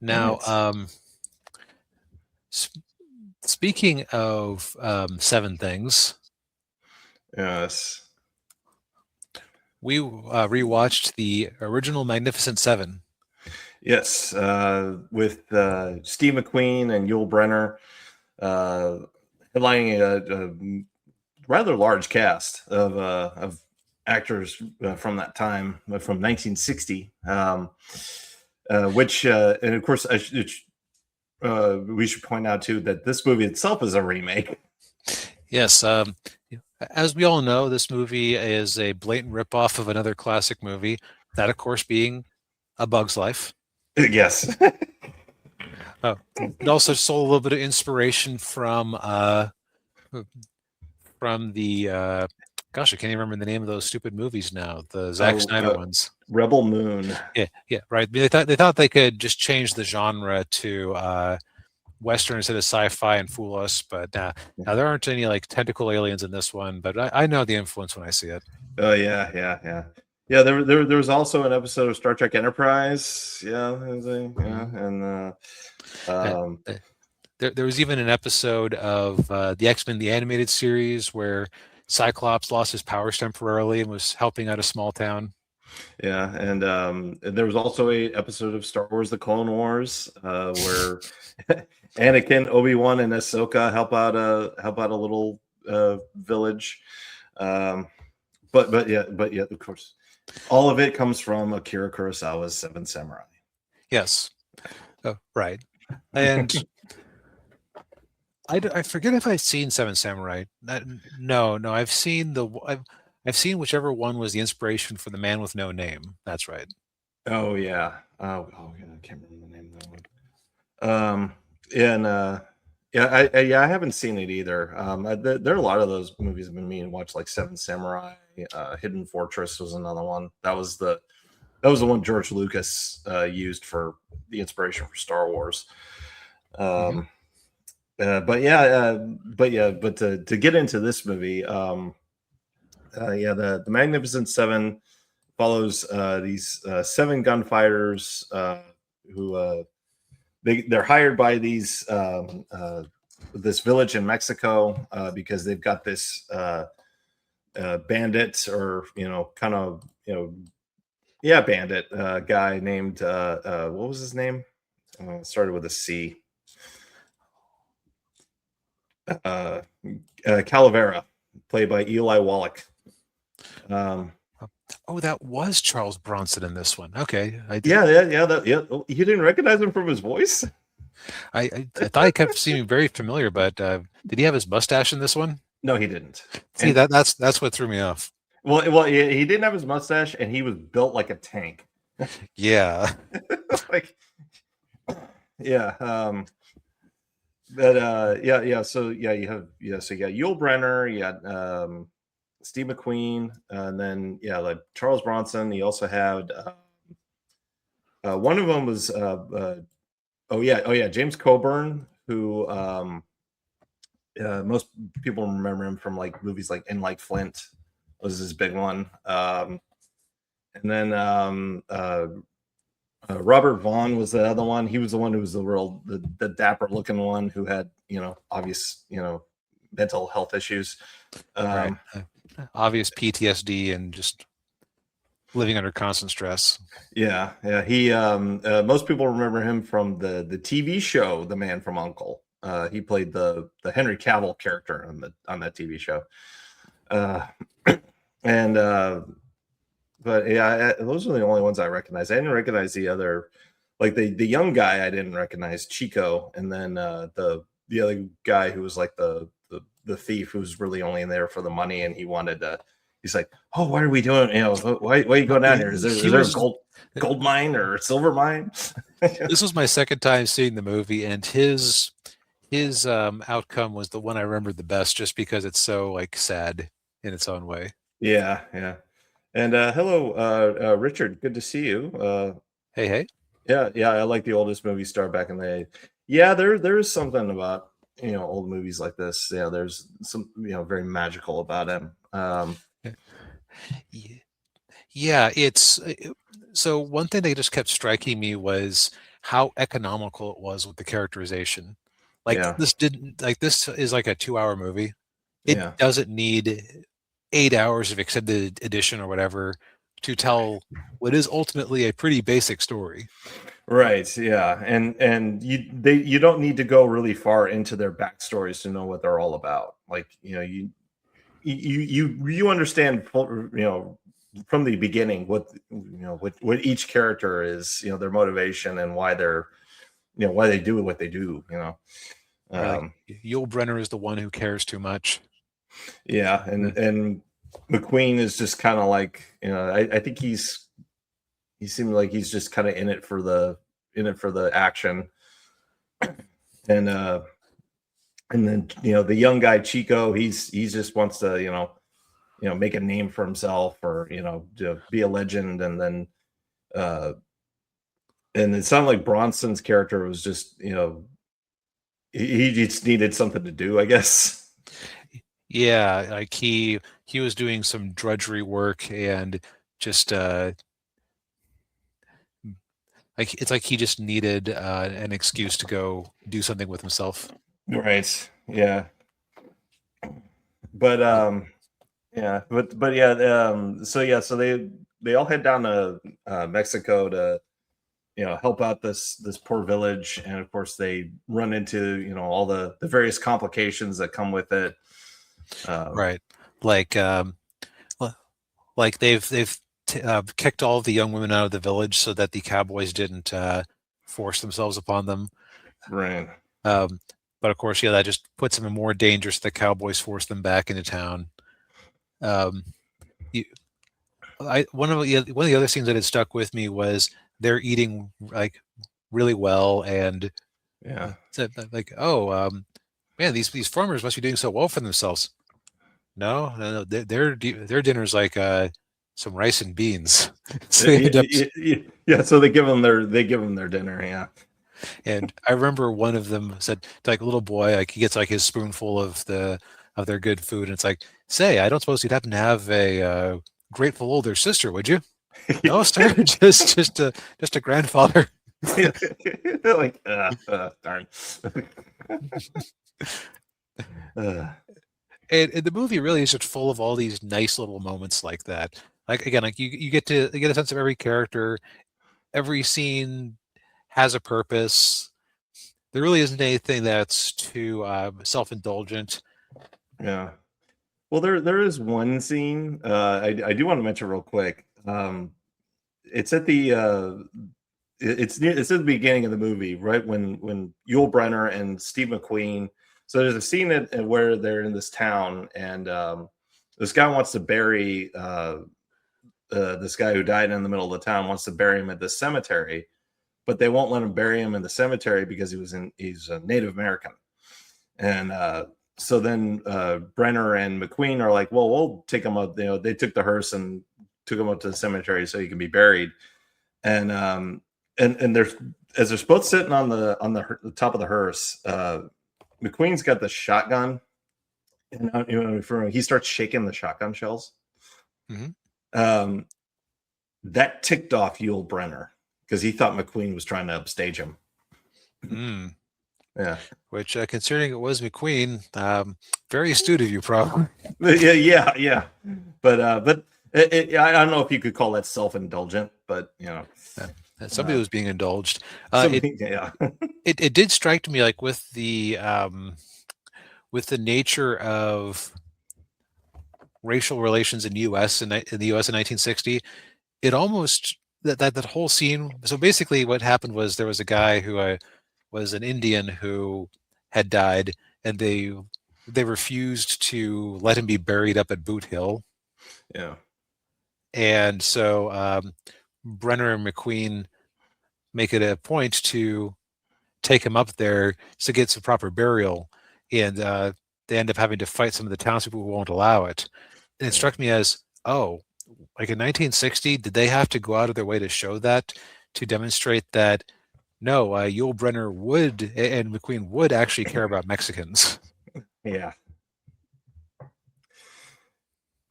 Now, Right. sp- speaking of seven things, Yes. we rewatched the original Magnificent Seven. Yes. With Steve McQueen and Yul Brynner headlining a rather large cast of actors from that time, from 1960. Which, and of course, we should point out too that this movie itself is a remake. Yes, as we all know, this movie is a blatant ripoff of another classic movie. That, of course, being A Bug's Life. Yes. It also stole a little bit of inspiration from the gosh, I can't even remember the name of those stupid movies now. The Zack Oh, Snyder ones. Rebel Moon. Yeah, yeah, right. They thought they could just change the genre to Western instead of sci-fi and fool us, but now there aren't any like tentacle aliens in this one. But I know the influence when I see it. Oh yeah, yeah, yeah. Yeah, there was also an episode of Star Trek Enterprise. Yeah, yeah, Mhm. and Uh, um, uh, there was even an episode of the X-Men the animated series where Cyclops lost his powers temporarily and was helping out a small town. yeah, and there was also a episode of Star Wars: The Clone Wars where Anakin, Obi-Wan, and Ahsoka help out a little village. Um, but yeah, of course, all of it comes from Akira Kurosawa's Seven Samurai. Yes, right. And I forget if I've seen Seven Samurai. No, I've seen whichever one was the inspiration for The Man with No Name. That's right. Oh yeah. Oh yeah, I can't remember the name of that one. And yeah, I haven't seen it either. There are a lot of those movies I've been meaning to watch, like Seven Samurai, Hidden Fortress was another one. That was the one George Lucas used for the inspiration for Star Wars. Hmm. Um, but to get into this movie, yeah, the Magnificent Seven follows these seven gunfighters who they're hired by this village in Mexico because they've got this bandit, or kind of yeah, bandit guy named what was his name? Started with a C. Uh, Calavera, played by Eli Wallach. Um, Oh, that was Charles Bronson in this one. Okay, yeah. Oh, you didn't recognize him from his voice? I thought he kept seeming very familiar, but did he have his mustache in this one? No, he didn't. See, And that's what threw me off. well, he didn't have his mustache, and he was built like a tank. Yeah. Like, yeah. But yeah. So yeah, so you got Yul Brynner, you got Steve McQueen, and then yeah, like Charles Bronson. You also had one of them was oh yeah, James Coburn, who most people remember him from like movies like In Like Flint was his big one. And then Robert Vaughn was the other one. He was the one who was the dapper looking one who had obvious mental health issues. Right. Um, Obvious PTSD and just living under constant stress. yeah. He most people remember him from the TV show The Man from Uncle. He played the Henry Cavill character on that TV show. Uh, and but yeah, those are the only ones I recognize. I didn't recognize the other, like the young guy. I didn't recognize Chico, and then the other guy who was like the thief who's really only in there for the money, and he wanted to. He's like, oh, what are we doing? Why are you going down here? Is there He is there a was gold mine or a silver mine? This was my second time seeing the movie, and his outcome was the one I remembered the best, just because it's so like sad in its own way. Yeah. And hello, Richard. Good to see you. Hey, hey. Yeah. I like the oldest movie star back in the day. Yeah, there's something about old movies like this. Yeah, there's some very magical about him. Yeah, yeah, it's so one thing that just kept striking me was how economical it was with the characterization. Like Yeah. this is like a 2-hour movie. It Yeah. doesn't need 8 hours of extended edition or whatever to tell what is ultimately a pretty basic story. Right. Yeah. And you don't need to go really far into their backstories to know what they're all about. Like, you understand, from the beginning what each character is, their motivation and why why they do what they do. Right? Like Um, Yul Brynner is the one who cares too much. yeah, and McQueen is just kind of like, I think he seemed like he's just kind of in it for the action. And and then the young guy Chico, he's just wants to make a name for himself, or to be a legend. Uh and it sounded like Bronson's character was just, he just needed something to do, I guess. Yeah, like he was doing some drudgery work and just like it's like he just needed an excuse to go do something with himself. Right. Yeah. But yeah, but yeah, so they all head down to Mexico to help out this poor village, and of course they run into all the various complications that come with it. um Right. Like li- like they've kicked all of the young women out of the village so that the cowboys didn't force themselves upon them. right. Um, but of course, yeah, that just puts them in more danger. So the cowboys force them back into town. Um, you, one of the other scenes that had stuck with me was they're eating like really well, and Yeah. said like, "Oh, man, these farmers must be doing so well for themselves." No, no, no, their dinner's like some rice and beans. So they end up, Yeah, so they give them their dinner. Yeah. and I remember one of them said to like a little boy, like he gets like his spoonful of their good food, and it's like, "Say, I don't suppose you'd happen to have a grateful older sister, would you?" No, sir, just a grandfather. Like, darn. uh, And the movie really is just full of all these nice little moments like that. Like again, like you get a sense of every character. Every scene has a purpose. There really isn't anything that's too self-indulgent. yeah. Well, there is one scene I do want to mention real quick. It's at the it's at the beginning of the movie, right when Yul Brynner and Steve McQueen. So there's a scene where they're in this town, and this guy wants to bury this guy who died in the middle of the town, wants to bury him at this cemetery, but they won't let him bury him in the cemetery because he's a Native American. And so then Brenner and McQueen are like, well, we'll take him up. They took the hearse and took him up to the cemetery so he can be buried. And there's, as they're both sitting on the top of the hearse, McQueen's got the shotgun, and he starts shaking the shotgun shells. Mhm. Um, that ticked off Yul Brenner because he thought McQueen was trying to upstage him. Mm. Yeah. Which, considering it was McQueen, very astute of you, probably. Yeah. But I don't know if you could call that self-indulgent, but Somebody was being indulged. yeah. It did strike me like with the nature of racial relations in in the U.S. in 1960, it almost that whole scene. So basically, what happened was there was a guy who was an Indian who had died, and they refused to let him be buried up at Boot Hill, Yeah. and so Brenner and McQueen make it a point to take him up there to get some proper burial, and they end up having to fight some of the townspeople who won't allow it. And it Yeah. struck me as, oh, like in 1960, did they have to go out of their way to show that, to demonstrate that no, Yul Brynner would and McQueen would actually care about Mexicans? Yeah.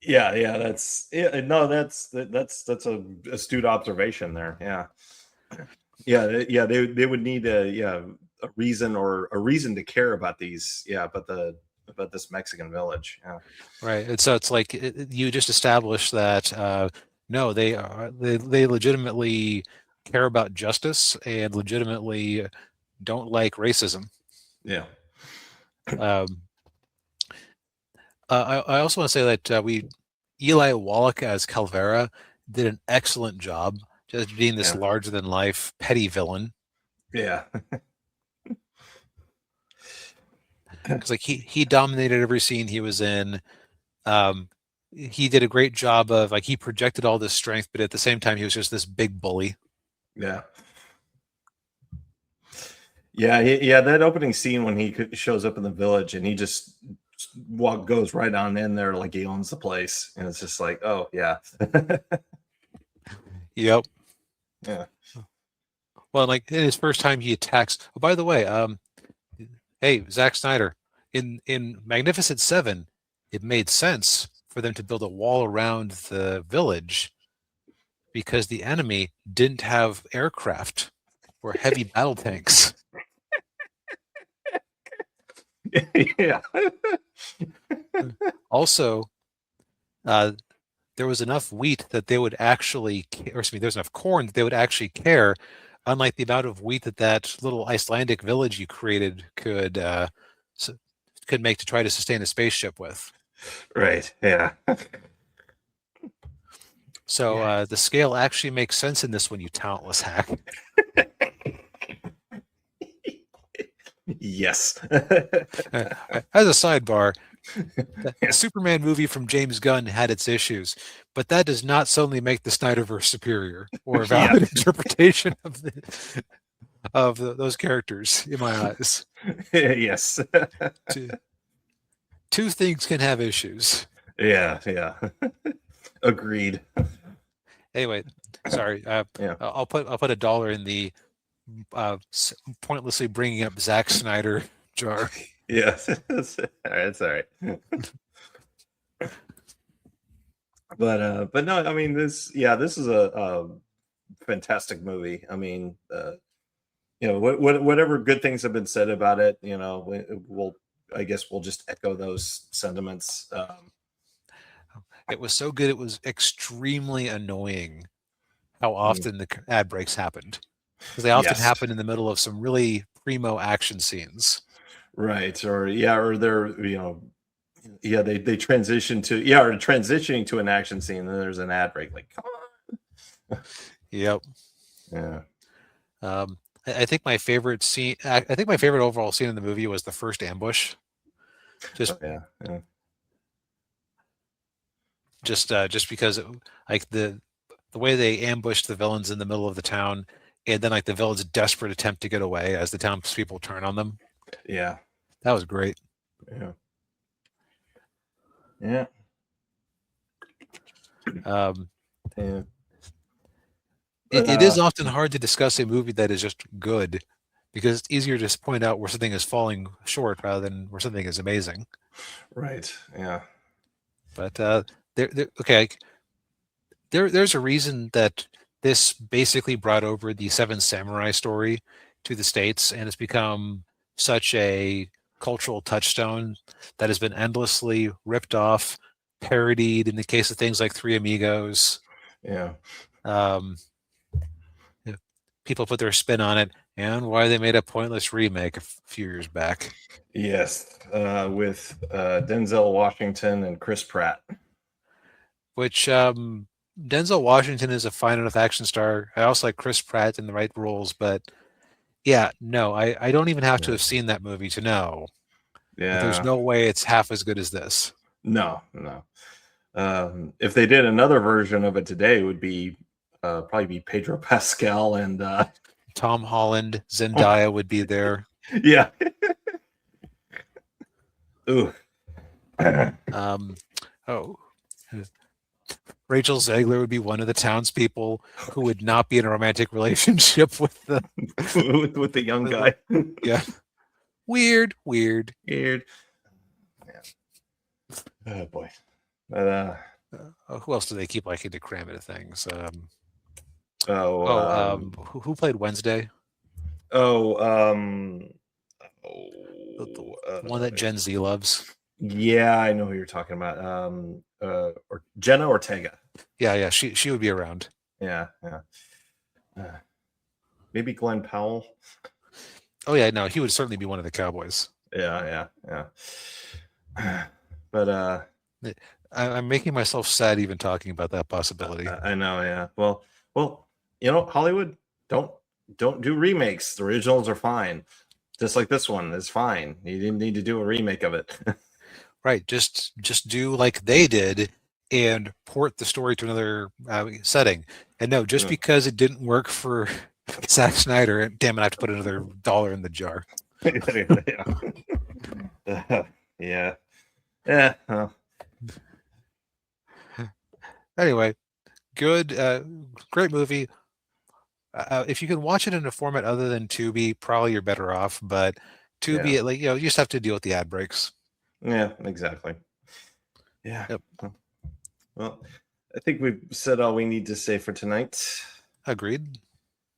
Yeah. That's, yeah. No, that's a astute observation there. Yeah. Yeah, they would need a reason to care about these. Yeah, about this Mexican village. Yeah. Right. And so it's like you just established that no, they legitimately care about justice and legitimately don't like racism. Yeah. Um, I also want to say that Eli Wallach as Calvera did an excellent job just being this Yeah. larger than life petty villain. Yeah. Because like he dominated every scene he was in. Um, he did a great job of like he projected all this strength, but at the same time he was just this big bully. Yeah. Yeah. That opening scene when he shows up in the village and he just goes right on in there like he owns the place, and it's just like, oh yeah. Yep. Yeah. Well, like in his first time he attacks. Oh, by the way, hey, Zack Snyder, in Magnificent Seven, it made sense for them to build a wall around the village because the enemy didn't have aircraft or heavy battle tanks. Yeah. Also, uh, there was enough wheat that they would actually, or excuse me, there's enough corn that they would actually care, unlike the amount of wheat that that little Icelandic village you created could make to try to sustain a spaceship with. Right. Yeah. So the scale actually makes sense in this one, you talentless hack. Yes. As a sidebar, the Superman movie from James Gunn had its issues, but that does not suddenly make the Snyderverse superior or a Yeah. valid interpretation of those characters in my eyes. Yes. Two things can have issues. Yeah. Agreed. Anyway, sorry. Yeah. I'll put $1 in the pointlessly bringing up Zack Snyder jar. Yes. It's all right. But no, I mean this is a fantastic movie. I mean, whatever good things have been said about it, I guess we'll just echo those sentiments. It was so good, it was extremely annoying how Mm. often the ad breaks happened. Because they often Yes. happen in the middle of some really primo action scenes. Right. Or they're, they transition to, or transitioning to an action scene, and then there's an ad break. Like, come on. Yep. Yeah. I think my favorite scene, I think my favorite overall scene in the movie was the first ambush. Just Yeah. just because like the way they ambushed the villains in the middle of the town, and then like the villains' desperate attempt to get away as the townspeople turn on them. Yeah. That was great. Yeah. Yeah. Um, Yeah. it is often hard to discuss a movie that is just good because it's easier to just point out where something is falling short rather than where something is amazing. Right. Yeah. But okay, there's a reason that this basically brought over the Seven Samurai story to the States, and it's become such a cultural touchstone that has been endlessly ripped off, parodied in the case of things like Three Amigos. Yeah. Um, People put their spin on it, and why they made a pointless remake a few years back. Yes. With Denzel Washington and Chris Pratt. Which Denzel Washington is a fine enough action star. I also like Chris Pratt in the right roles, but yeah, no, I don't even have to have seen that movie to know that there's Yeah. no way it's half as good as this. No. If they did another version of it today, it would be probably be Pedro Pascal and Tom Holland, Zendaya would be there. yeah. Ooh. Oh, Rachel Zegler would be one of the townspeople who would not be in a romantic relationship with the with the young guy. Yeah. Weird. Weird. Yeah. Oh boy. But who else do they keep liking to cram into things? Who played Wednesday? Oh, The one that Gen Z loves. yeah, I know who you're talking about. Or Jenna Ortega. Yeah, she would be around. Yeah. Maybe Glenn Powell. Oh yeah, no, he would certainly be one of the Cowboys. Yeah. But I'm making myself sad even talking about that possibility. I know, yeah. Well, Hollywood, don't do remakes. The originals are fine. Just like this one is fine. You didn't need to do a remake of it. Right, just do like they did and port the story to another setting. And no, just because it didn't work for Zack Snyder, damn it, I have to put another dollar in the jar. Yeah. Anyway, good, great movie. If you can watch it in a format other than Tubi, probably you're better off. But Tubi, like you just have to deal with the ad breaks. Yeah, exactly. Yeah. Yep. Well, I think we've said all we need to say for tonight. Agreed.